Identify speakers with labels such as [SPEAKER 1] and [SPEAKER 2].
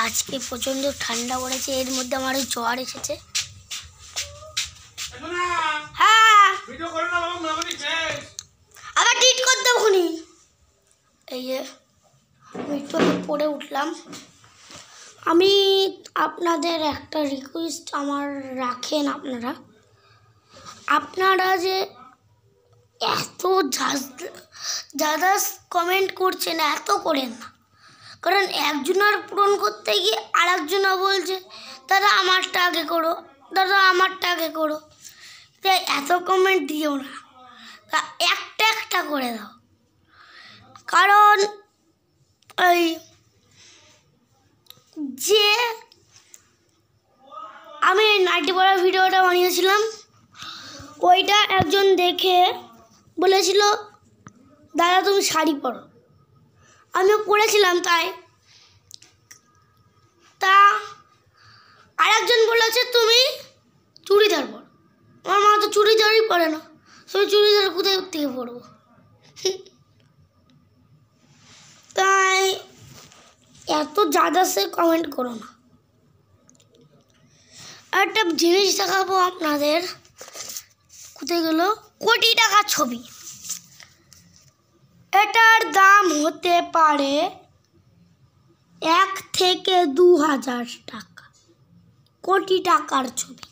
[SPEAKER 1] আজকে প্রচন্ড ঠান্ডা পড়েছে, এর মধ্যে আমার জ্বর এসেছে। হ্যাঁ আবার ডিট করতে ওখানে। এই যে একটু পড়ে উঠলাম। আমি আপনাদের একটা রিকোয়েস্ট আমার রাখেন, আপনারা যে এত যারা কমেন্ট করছেন এত করেন না, কারণ একজনের পূরণ করতে গিয়ে আর একজনা বলছে দাদা আমারটা আগে করো, দাদা আমারটা আগে করো। তাই এত কমেন্ট দিও না, তা একটা একটা করে দাও। কারণ ওই যে আমি নাইটি পড়ার ভিডিওটা বানিয়েছিলাম, ওইটা একজন দেখে বলেছিল দাদা তুমি শাড়ি পরো, আমিও পরেছিলাম। তা আরেকজন বলেছে তুমি চুড়িদার পরো। আমার মা তো চুড়িদারই পরে না, তুমি চুড়িদার কোথায় থেকে পরবো? তাই এত জাদা সে কমেন্ট করো না। একটা জিনিস দেখাবো আপনাদের, কোথায় গেল? কোটি টাকার ছবি। এটার দাম হতে পারে 1 থেকে 2000 টাকা। কোটি টাকার ছবি।